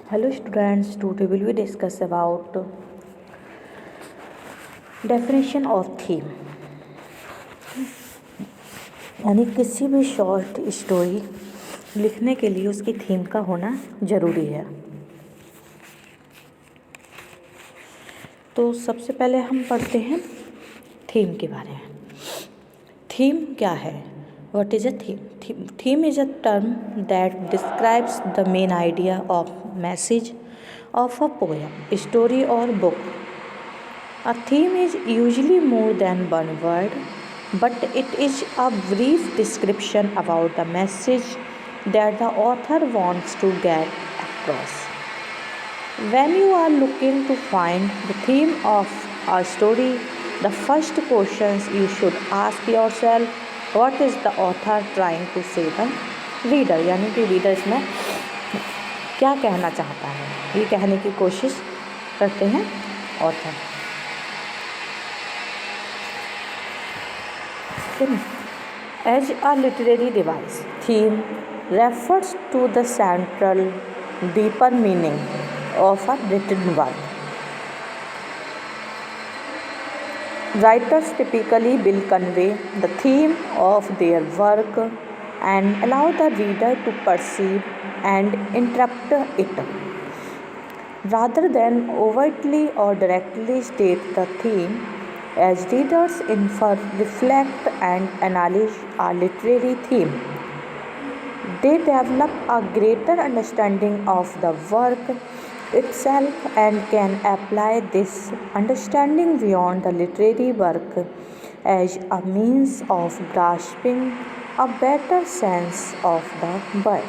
Hello students, today will we discuss about definition of theme. यानी किसी भी short story लिखने के लिए उसकी थीम का होना ज़रूरी है। तो सबसे पहले हम पढ़ते हैं थीम के बारे में। थीम क्या है? What is a theme? Theme is a term that describes the main idea of message of a poem, story or book. A theme is usually more than one word, but it is a brief description about the message that the author wants to get across. When you are looking to find the theme of a story, the first questions you should ask yourself, what is the author trying to say the reader? यानी कि reader इसमें क्या कहना चाहता है, ये कहने की कोशिश करते हैं author. As a literary device, theme refers to the central, deeper meaning of a written work. Writers typically will convey the theme of their work and allow the reader to perceive and interpret it, rather than overtly or directly state the theme. As readers infer, reflect, and analyze a literary theme, they develop a greater understanding of the work itself and can apply this understanding beyond the literary work as a means of grasping a better sense of the world.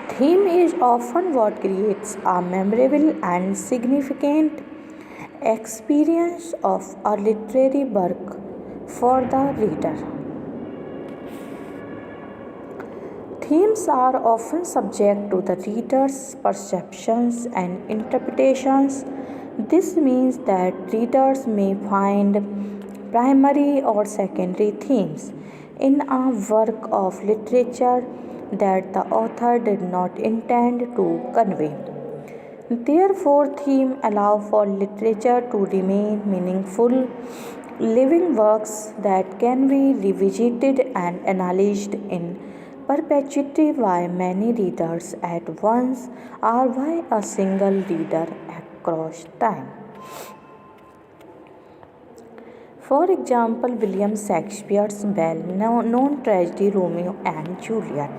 Theme is often what creates a memorable and significant experience of a literary work for the reader. Themes are often subject to the reader's perceptions and interpretations. This means that readers may find primary or secondary themes in a work of literature that the author did not intend to convey. Therefore, themes allow for literature to remain meaningful, living works that can be revisited and analyzed in perpetuity by many readers at once or by a single reader across time. For example, William Shakespeare's well-known tragedy Romeo and Juliet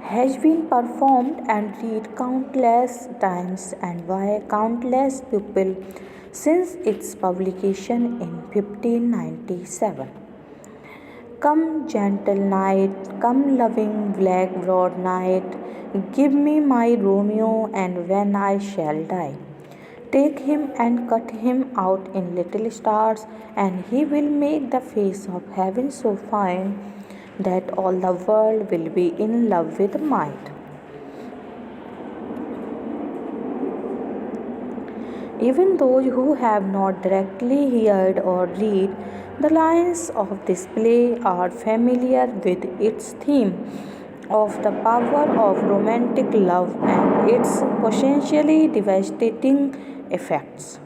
has been performed and read countless times and by countless people since its publication in 1597. Come, gentle night, come, loving black broad night, give me my Romeo, and when I shall die, take him and cut him out in little stars, and he will make the face of heaven so fine that all the world will be in love with might. Even those who have not directly heard or read the lines of this play are familiar with its theme of the power of romantic love and its potentially devastating effects.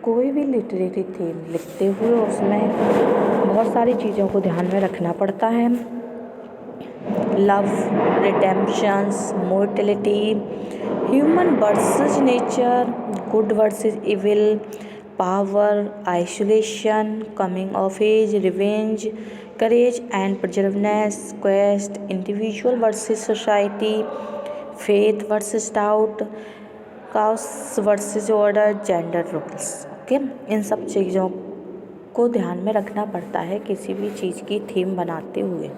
कोई भी literary theme लिखते हुए उसमें बहुत सारी चीज़ों को ध्यान में रखना पड़ता है। Love, redemptions, mortality, human versus nature, good versus evil, power, isolation, coming of age, revenge, courage and perseverance, quest, individual versus society, faith versus doubt, chaos versus order, gender rules. Okay, इन सब चीज़ों को ध्यान में रखना पड़ता है किसी भी चीज़ की थीम बनाते हुए।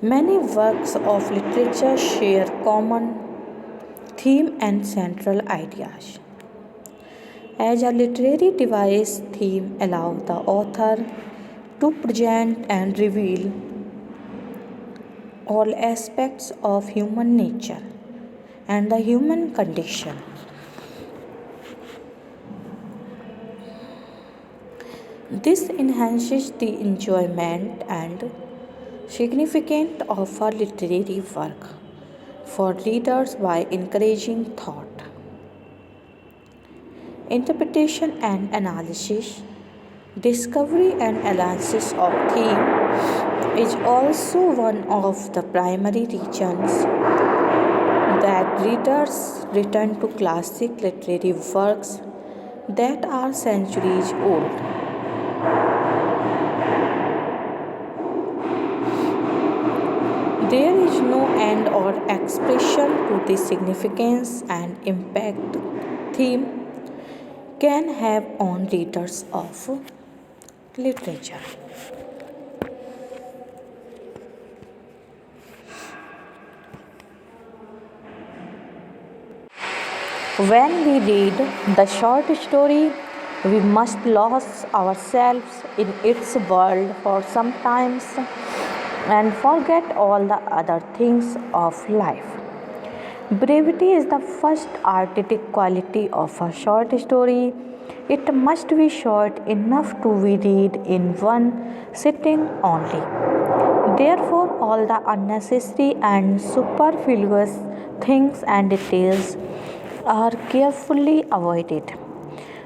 Many works of literature share common theme and central ideas. As a literary device, theme allows the author to present and reveal all aspects of human nature and the human condition. This enhances the enjoyment and significance of a literary work for readers by encouraging thought, interpretation, and analysis. Discovery and analysis of theme is also one of the primary reasons that readers return to classic literary works that are centuries old. There is no end or expression to the significance and impact theme can have on readers of literature. When we read the short story, we must lose ourselves in its world for some times and forget all the other things of life. Brevity is the first artistic quality of a short story. It must be short enough to be read in one sitting only. Therefore, all the unnecessary and superfluous things and details are carefully avoided.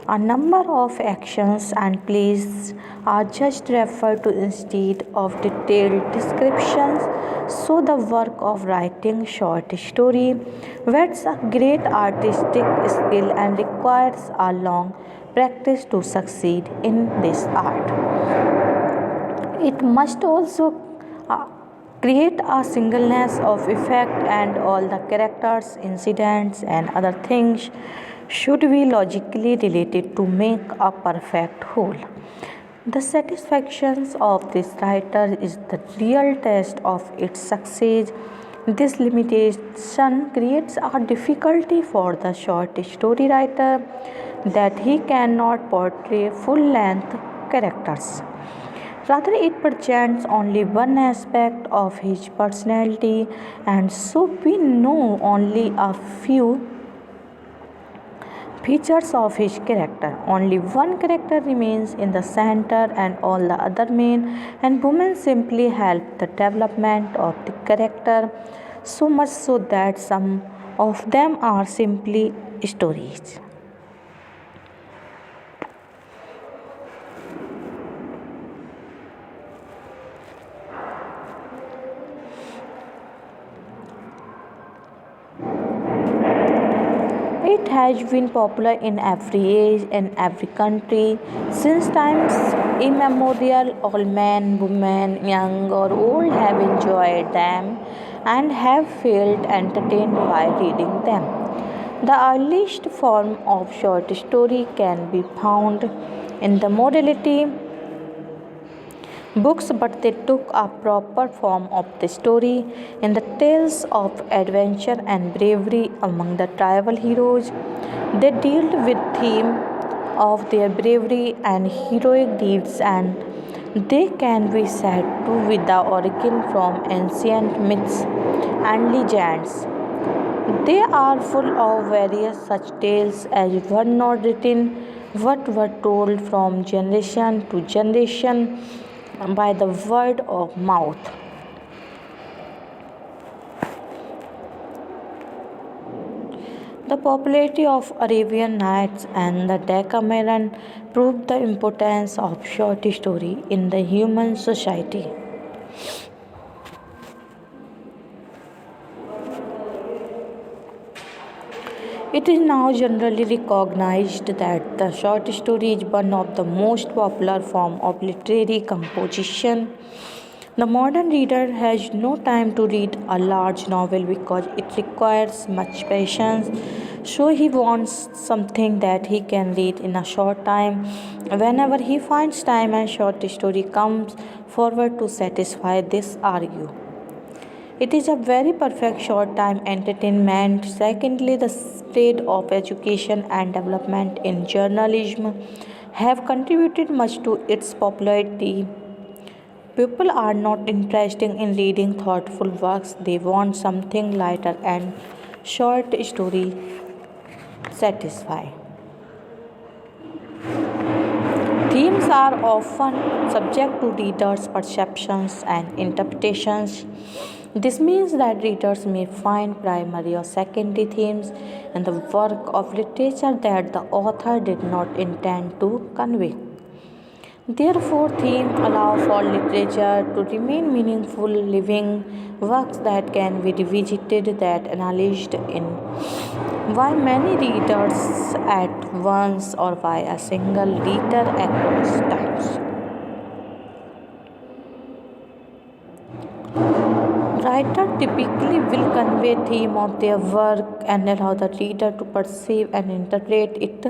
A number of actions and plays are just referred to instead of detailed descriptions. So the work of writing short story weds a great artistic skill and requires a long practice to succeed in this art. It must also uh, create a singleness of effect, and all the characters, incidents, and other things should be logically related to make a perfect whole. The satisfaction of this writer is the real test of its success. This limitation creates a difficulty for the short story writer that he cannot portray full length characters. Rather, it presents only one aspect of his personality, and so we know only a few features of his character. Only one character remains in the center, and all the other men and women simply help the development of the character, so much so that some of them are simply stories. It has been popular in every age and every country since times immemorial. All men, women, young or old have enjoyed them and have felt entertained while reading them. The earliest form of short story can be found in the modality books, but they took a proper form of the story in the tales of adventure and bravery among the tribal heroes. They dealt with theme of their bravery and heroic deeds, and they can be said to with the origin from ancient myths and legends. They are full of various such tales as were not written, but were told from generation to generation by the word of mouth. The popularity of Arabian Nights and the Decameron proved the importance of short story in the human society. It is now generally recognized that the short story is one of the most popular form of literary composition. The modern reader has no time to read a large novel because it requires much patience. So he wants something that he can read in a short time. Whenever he finds time, and short story comes forward to satisfy this argue. It is a very perfect short time entertainment. Secondly, the spread of education and development in journalism have contributed much to its popularity. People are not interested in reading thoughtful works, they want something lighter and short story satisfy. Themes are often subject to readers' perceptions and interpretations. This means that readers may find primary or secondary themes in the work of literature that the author did not intend to convey. Therefore, themes allow for literature to remain meaningful, living works that can be revisited, that analyzed in by many readers at once or by a single reader across times. Writer typically will convey theme of their work and allow the reader to perceive and interpret it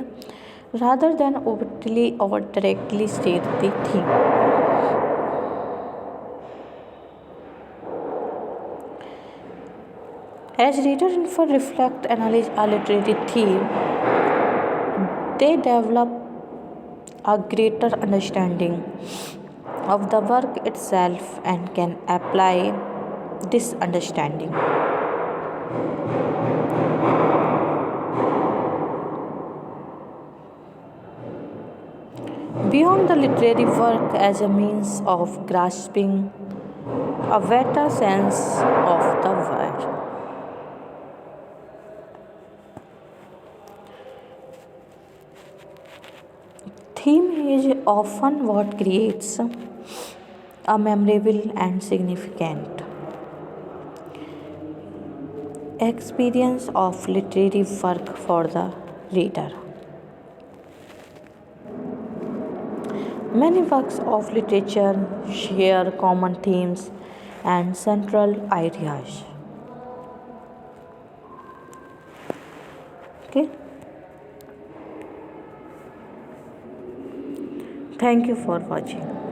rather than overtly or directly state the theme. As readers infer, reflect, analyze a literary theme, they develop a greater understanding of the work itself and can apply this understanding. Beyond the literary work as a means of grasping a better sense of the world. Theme is often what creates a memorable and significant experience of literary work for the reader. Many works of literature share common themes and central ideas. Okay, thank you for watching.